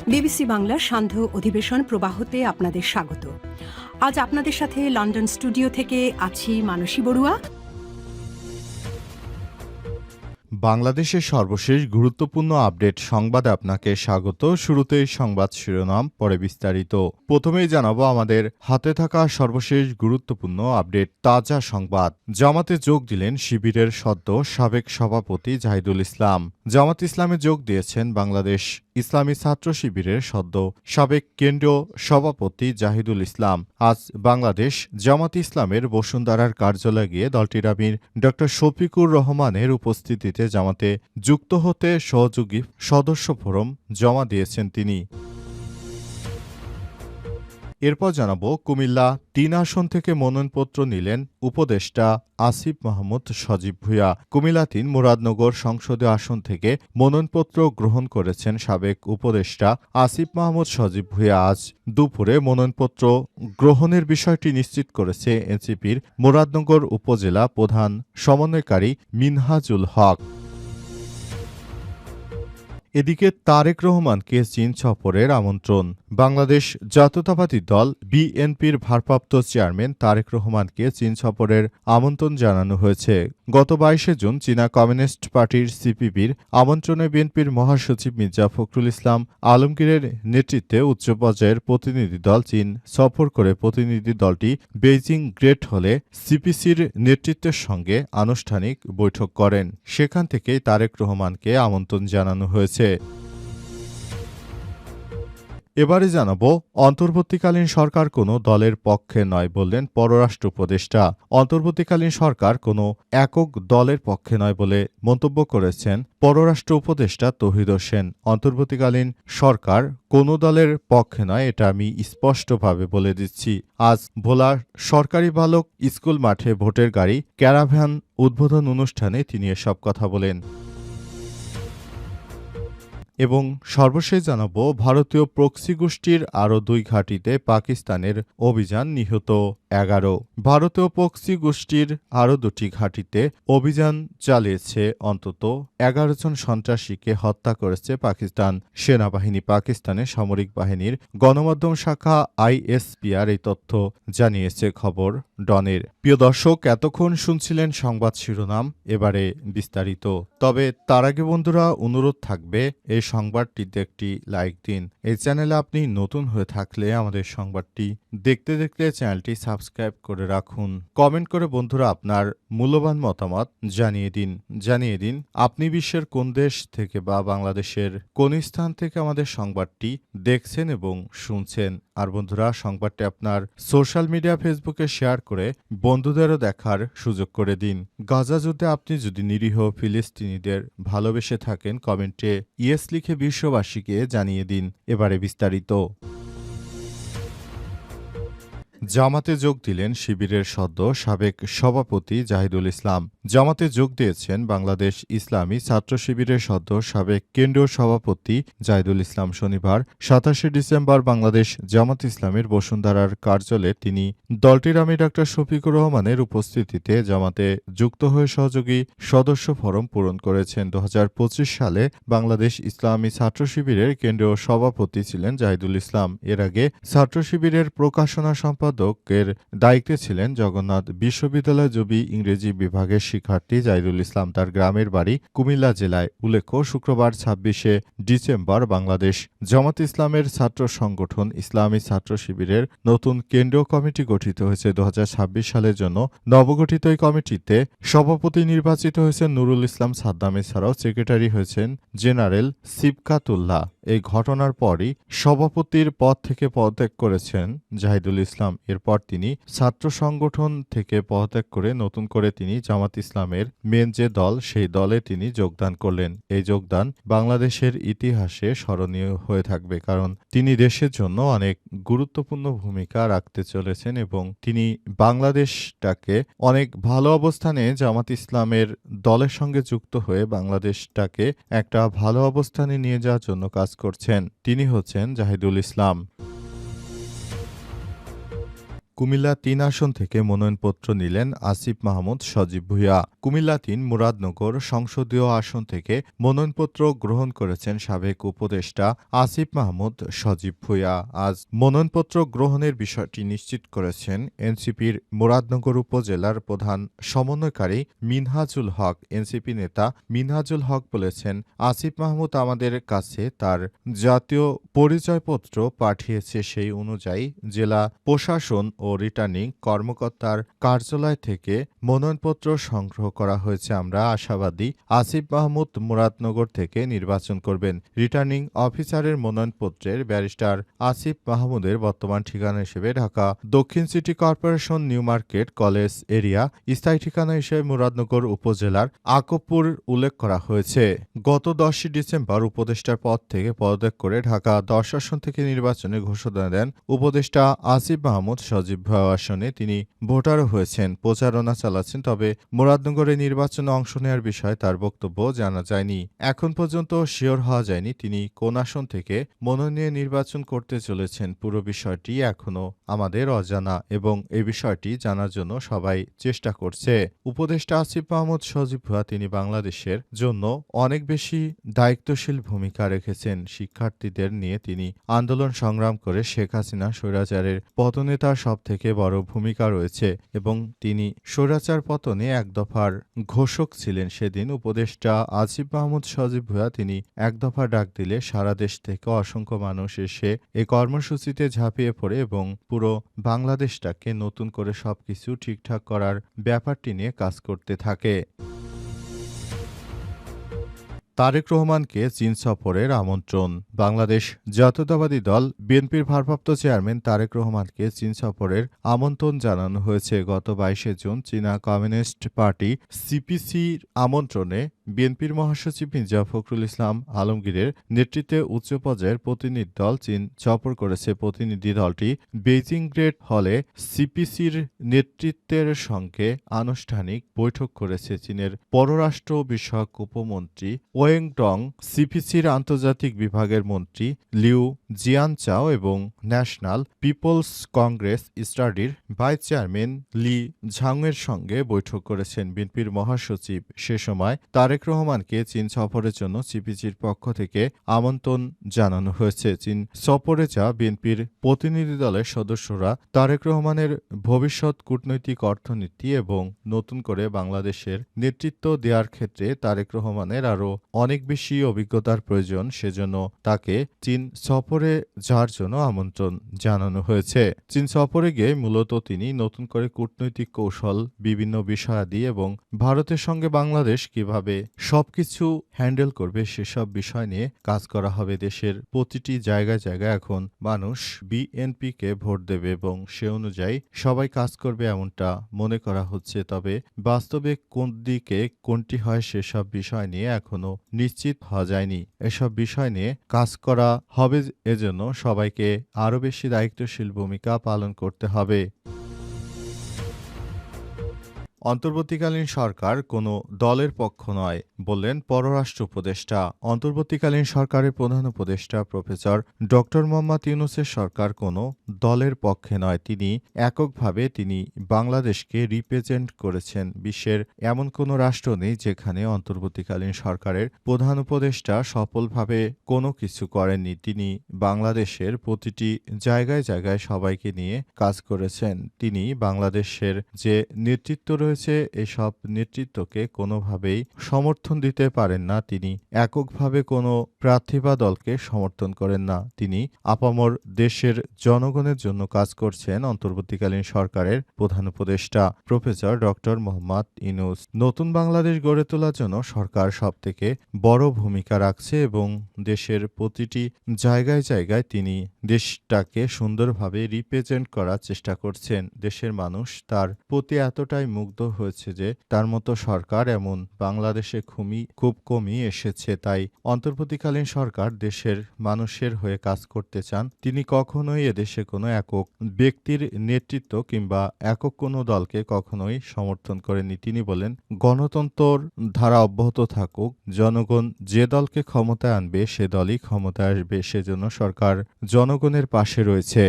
BBC বাংলার সান্ধ্য অধিবেশন প্রবাহতে আপনাদের স্বাগত। আজ আপনাদের সাথে লন্ডন স্টুডিও থেকে আছি মানসী বড়ুয়া। বাংলাদেশের সর্বশেষ গুরুত্বপূর্ণ আপডেট সংবাদে আপনাকে স্বাগত। শুরুতেই সংবাদ শিরোনাম, পরে বিস্তারিত। প্রথমেই জানাবো আমাদের হাতে থাকা সর্বশেষ গুরুত্বপূর্ণ আপডেট, তাজা সংবাদ। জামাতে যোগ দিলেন শিবিরের সদ্য সাবেক সভাপতি জাহিদুল ইসলাম। জামাত ইসলামে যোগ দিয়েছেন বাংলাদেশ ইসলামী ছাত্র শিবিরের সদ্য সাবেক কেন্দ্রীয় সভাপতি জাহিদুল ইসলাম। আজ বাংলাদেশ জামাত ইসলামের বসুন্ধরার কার্যালয়ে গিয়ে দলটির আমির ড শফিকুর রহমানের উপস্থিতিতে জামাতে যুক্ত হতে সহযোগী সদস্য ফরম জমা দিয়েছেন তিনি। এরপর জানাবো, কুমিল্লা ৩ আসন থেকে মনোনয়নপত্র নিলেন উপদেষ্টা আসিফ মাহমুদ সজীব ভূঁইয়া। কুমিল্লা ৩ মুরাদনগর সংসদীয় আসন থেকে মনোনয়নপত্র গ্রহণ করেছেন সাবেক উপদেষ্টা আসিফ মাহমুদ সজীব ভূঁইয়া। আজ দুপুরে মনোনয়নপত্র গ্রহণের বিষয়টি নিশ্চিত করেছে এনসিপির মুরাদনগর উপজেলা প্রধান সমন্বয়কারী মিনহাজুল হক। এদিকে তারেক রহমানকে চীন সফরের আমন্ত্রণ। বাংলাদেশ জাতীয়তাবাদী দল বিএনপির ভারপ্রাপ্ত চেয়ারম্যান তারেক রহমানকে চীন সফরের আমন্ত্রণ জানানো হয়েছে। গত ২২ জুন চীনা কমিউনিস্ট পার্টির সিপিবির আমন্ত্রণে বিএনপির মহাসচিব মির্জা ফখরুল ইসলাম আলমগীরের নেতৃত্বে উচ্চ পর্যায়ের প্রতিনিধি দল চীন সফর করে প্রতিনিধি দলটি বেইজিং গ্রেট হলে সিপিসির নেতৃত্বের সঙ্গে আনুষ্ঠানিক বৈঠক করেন। সেখান থেকেই তারেক রহমানকে আমন্ত্রণ জানানো হয়েছে। এবারে জানাবো, অন্তর্বর্তীকালীন সরকার কোনো দলের পক্ষে নয় বললেন পররাষ্ট্র উপদেষ্টা। অন্তর্বর্তীকালীন সরকার কোনো একক দলের পক্ষে নয় বলে মন্তব্য করেছেন পররাষ্ট্র উপদেষ্টা তৌহিদ হোসেন। অন্তর্বর্তীকালীন সরকার কোনো দলের পক্ষে নয়, এটা আমি স্পষ্টভাবে বলে দিচ্ছি। আজ ভোলার সরকারি বালক স্কুল মাঠে ভোটের গাড়ি ক্যারাভ্যান উদ্বোধন অনুষ্ঠানে তিনি এসব কথা বলেন। এবং সর্বশেষ জানাবো, ভারতীয় প্রক্সি গোষ্ঠীর আরও ২ ঘাঁটিতে পাকিস্তানের অভিযান, নিহত ১১। ভারতীয় প্রক্সি গোষ্ঠীর আরও ২টি ঘাঁটিতে অভিযান চালিয়েছে অন্তত ১১ জন সন্ত্রাসীকে হত্যা করেছে পাকিস্তান সেনাবাহিনী। পাকিস্তানের সামরিক বাহিনীর গণমাধ্যম শাখা আইএসপিআর এই তথ্য জানিয়েছে খবর ডনের। প্রিয় দর্শক, এতক্ষণ শুনছিলেন সংবাদ শিরোনাম, এবারে বিস্তারিত। তবে তার আগে বন্ধুরা, অনুরোধ থাকবে এই সংবাদটিতে একটি লাইক দিন। এই চ্যানেলে আপনি নতুন হয়ে থাকলে আমাদের সংবাদটি দেখতে দেখতে চ্যানেলটি সাবস্ক্রাইব করে রাখুন। কমেন্ট করে বন্ধুরা আপনার মূল্যবান মতামত জানিয়ে দিন আপনি বিশ্বের কোন দেশ থেকে বা বাংলাদেশের কোন স্থান থেকে আমাদের সংবাদটি দেখছেন এবং শুনছেন। আর বন্ধুরা, সংবাদটি আপনার সোশ্যাল মিডিয়া ফেসবুকে শেয়ার করে বন্ধুদেরও দেখার সুযোগ করে দিন। গাজা যুদ্ধে আপনি যদি নিরীহ ফিলিস্তিনিদের ভালোবেসে থাকেন, কমেন্টে ইয়েস লিখে বিশ্ববাসীকে জানিয়ে দিন। এবারে বিস্তারিত। জামাতে যোগ দিলেন শিবিরের সদ্য সাবেক সভাপতি জাহিদুল ইসলাম। জামাতে যোগ দিয়েছেন বাংলাদেশ ইসলামী ছাত্র শিবিরের সদ্য সাবেক কেন্দ্রীয় সভাপতি জাহিদুল ইসলাম। শনিবার ২৭ ডিসেম্বর বাংলাদেশ জামাত ইসলামের বসুন্ধরার কার্যালয়ে তিনি দলটির আমির ড শফিকুর রহমানের উপস্থিতিতে জামাতে যুক্ত হয়ে সহযোগী সদস্য ফরম পূরণ করেছেন। ২০২৫ সালে বাংলাদেশ ইসলামী ছাত্র শিবিরের কেন্দ্রীয় সভাপতি ছিলেন জাহিদুল ইসলাম। এর আগে ছাত্র শিবিরের প্রকাশনা সম্পাদকের দায়িত্বে ছিলেন জগন্নাথ বিশ্ববিদ্যালয় জবি ইংরেজি বিভাগের শিক্ষার্থী জাহিদুল ইসলাম। তার গ্রামের বাড়ি কুমিল্লা জেলায়। উল্লেখ্য, শুক্রবার ২৬ ডিসেম্বর বাংলাদেশ জামাত ইসলামের ছাত্র সংগঠন ইসলামী ছাত্র শিবিরের নতুন কেন্দ্রীয় কমিটি গঠিত হয়েছে। ২০২৬ সালের জন্য নবগঠিত এই কমিটিতে সভাপতি নির্বাচিত হয়েছেন নুরুল ইসলাম সাদ্দাম। এছাড়াও সেক্রেটারি হয়েছেন জেনারেল সিবকাতুল্লাহ। এই ঘটনার পরই সভাপতির পদ থেকে পদত্যাগ করেছেন জাহিদুল ইসলাম। এরপর তিনি ছাত্র সংগঠন থেকে পদত্যাগ করে নতুন করে তিনি জামাত ইসলামের মেন যে দল, সেই দলে তিনি যোগদান করলেন। এই যোগদান বাংলাদেশের ইতিহাসে স্মরণীয় হয়ে থাকবে, কারণ তিনি দেশের জন্য অনেক গুরুত্বপূর্ণ ভূমিকা রাখতে চলেছেন এবং তিনি বাংলাদেশটাকে অনেক ভালো অবস্থানে জামাত ইসলামের দলের সঙ্গে যুক্ত হয়ে বাংলাদেশটাকে একটা ভালো অবস্থানে নিয়ে যাওয়ার জন্য কাজ করছেন। তিনি হচ্ছেন জাহিদুল ইসলাম। কুমিল্লা ৩ আসন থেকে মনোনয়নপত্র নিলেন আসিফ মাহমুদ সজীব ভূঁইয়া। কুমিল্লা ৩ মুরাদনগর সংসদীয় আসন থেকে মনোনয়নপত্র গ্রহণ করেছেন সাবেক উপদেষ্টা আসিফ মাহমুদ সজীব ভূঁইয়া। আজ মনোনয়নপত্র গ্রহণের বিষয়টি নিশ্চিত করেছেন এনসিপির মুরাদনগর উপজেলার প্রধান সমন্বয়কারী মিনহাজুল হক। এনসিপি নেতা মিনহাজুল হক বলেছেন, আসিফ মাহমুদ আমাদের কাছে তার জাতীয় পরিচয়পত্র পাঠিয়েছে, সেই অনুযায়ী জেলা প্রশাসন ও রিটার্নিং কর্মকর্তার কার্যালয় থেকে মনোনয়নপত্র সংগ্রহ করা হয়েছে। আমরা আশাবাদী আসিফ মাহমুদ মুরাদনগর থেকে নির্বাচন করবেন। রিটার্নিং অফিসারের মনোনয়নপত্রের ব্যারিস্টার আসিফ মাহমুদের বর্তমান ঠিকানা হিসেবে ঢাকা দক্ষিণ city corporation new market college area, স্থায়ী ঠিকানা হিসেবে মুরাদনগর উপজেলার আকবপুর উল্লেখ করা হয়েছে। গত 10 ডিসেম্বর উপদেষ্টার পদ থেকে পদত্যাগ করে ঢাকা 10 আসন থেকে নির্বাচনে ঘোষণা দেন উপদেষ্টা আসিফ মাহমুদ সজীব ভূঁইয়া। আসনে তিনি ভোটারও হয়েছেন, প্রচারণা চালাচ্ছেন। তবে মুরাদনগরে নির্বাচনে অংশ নেওয়ার বিষয়ে তার বক্তব্য জানা যায়নি। এখন পর্যন্ত শিওর হওয়া যায়নি তিনি কোন আসন থেকে মনোনয়ন নিয়ে নির্বাচন করতে চলেছেন। পুরো বিষয়টি এখনো আমাদের অজানা এবং এই বিষয়টি জানার জন্য সবাই চেষ্টা করছে। উপদেষ্টা আসিফ মাহমুদ সজীব ভূঁইয়া তিনি বাংলাদেশের জন্য অনেক বেশি দায়িত্বশীল ভূমিকা রেখেছেন। শিক্ষার্থীদের নিয়ে তিনি আন্দোলন সংগ্রাম করে শেখ হাসিনা স্বৈরাচারের পতনে তার সবথেকে বড় ভূমিকা রয়েছে এবং তিনি স্বৈরাচার পতনে এক দফার ঘোষক ছিলেন। সেদিন উপদেষ্টা আসিফ মাহমুদ সজীব ভূঁইয়া তিনি এক দফা ডাক দিলে সারা দেশ থেকে অসংখ্য মানুষ এসে এই কর্মসূচিতে ঝাঁপিয়ে পড়ে এবং পুরো বাংলাদেশটাকে নতুন করে সবকিছু ঠিকঠাক করার ব্যাপারটি নিয়ে কাজ করতে থাকে। তারেক রহমানকে চীন সফরের আমন্ত্রণ। বাংলাদেশ জাতীয়তাবাদী দল বিএনপির ভারপ্রাপ্ত চেয়ারম্যান তারেক রহমানকে চীন সফরের আমন্ত্রণ জানানো হয়েছে। গত 22 জুন চীনা কমিউনিস্ট পার্টি সিপিসির আমন্ত্রণে বিএনপির মহাসচিব মির্জা ফখরুল ইসলাম আলমগীরের নেতৃত্বে উচ্চ পর্যায়ের প্রতিনিধি দল চীন সফর করেছে। প্রতিনিধি দলটি বেইজিং গ্রেট হলে সিপিসির নেতৃত্বের সঙ্গে আনুষ্ঠানিক বৈঠক করেছে। চীনের পররাষ্ট্র বিষয়ক উপমন্ত্রী ওয়েং ডং, সিপিসির আন্তর্জাতিক বিভাগের মন্ত্রী লিউ জিয়ানচাও এবং ন্যাশনাল পিপলস কংগ্রেস স্টাডির ভাইস চেয়ারম্যান লি ঝাংয়ের সঙ্গে বৈঠক করেছেন বিএনপির মহাসচিব। সে সময় তারেক রহমানকে চীন সফরের জন্য সিপিসির পক্ষ থেকে আমন্ত্রণ জানানো হয়েছে। চীন সফরে যাওয়া বিএনপির প্রতিনিধি দলের সদস্যরা তারেক রহমানের ভবিষ্যৎ কূটনৈতিক অর্থনীতি এবং নতুন করে বাংলাদেশের নেতৃত্ব দেওয়ার ক্ষেত্রে তারেক রহমানের আরও অনেক বেশি অভিজ্ঞতার প্রয়োজন, সেজন্য তাকে চীন সফরে যাওয়ার জন্য আমন্ত্রণ জানানো হয়েছে। চীন সফরে গিয়ে মূলত তিনি নতুন করে কূটনৈতিক কৌশল, বিভিন্ন বিষয়াদি এবং ভারতের সঙ্গে বাংলাদেশ কিভাবে সবকিছু হ্যান্ডেল করবে সেসব বিষয় নিয়ে কাজ করা হবে। দেশের প্রতিটি জায়গায় জায়গায় এখন মানুষ বিএনপিকে ভোট দেবে এবং সে অনুযায়ী সবাই কাজ করবে এমনটা মনে করা হচ্ছে। তবে বাস্তবে কোন দিকে কোনটি হয় সেসব বিষয় নিয়ে এখনো নিশ্চিত হওয়া যায়নি। এসব বিষয় নিয়ে কাজ করা হবে, এজন্য সবাইকে আরও বেশি দায়িত্বশীল ভূমিকা পালন করতে হবে। অন্তর্বর্তীকালীন সরকার কোনো দলের পক্ষ নয়, বললেন পররাষ্ট্র উপদেষ্টা। অন্তর্বর্তীকালীন সরকারের প্রধান উপদেষ্টা প্রফেসর ড. মোহাম্মদ ইউনূসের সরকার কোনো দলের পক্ষে নয়। তিনি এককভাবে তিনি বাংলাদেশকে রিপ্রেজেন্ট করেছেন। বিশ্বের এমন কোনো রাষ্ট্র নেই যেখানে অন্তর্বর্তীকালীন সরকারের প্রধান উপদেষ্টা সফলভাবে কোনো কিছু করেননি। তিনি বাংলাদেশের প্রতিটি জায়গায় জায়গায় সবাইকে নিয়ে কাজ করেছেন। তিনি বাংলাদেশের যে নেতৃত্ব রয়েছে এসব নেতৃত্বকে কোনোভাবেই সমর্থন দিতে পারেন না। তিনি এককভাবে কোনো প্রার্থী বা দলকে সমর্থন করেন না। তিনি আপামর দেশের জনগণের জন্য কাজ করছেন। অন্তর্বর্তীকালীন সরকারের প্রধান উপদেষ্টা প্রফেসর ড. মোহাম্মদ ইউনূস। নতুন বাংলাদেশ গড়ে তোলার জন্য সরকার সবথেকে বড় ভূমিকা রাখছে এবং দেশের প্রতিটি জায়গায় জায়গায় তিনি দেশটাকে সুন্দরভাবে রিপ্রেজেন্ট করার চেষ্টা করছেন। দেশের মানুষ তার প্রতি এতটাই মুগ্ধ হয়েছে যে তার মতো সরকার এমন বাংলাদেশে খুব কমই এসেছে। তাই অন্তর্বর্তীকালীন সরকার দেশের মানুষের হয়ে কাজ করতে চান। তিনি কখনোই এদেশে কোনো একক ব্যক্তির নেতৃত্ব কিংবা একক কোনো দলকে কখনোই সমর্থন করেননি। তিনি বলেন, গণতন্ত্র ধারা অব্যাহত থাকুক, জনগণ যে দলকে ক্ষমতায় আনবে সে দলই ক্ষমতায় আসবে, সেজন্য সরকার জনগণের পাশে রয়েছে।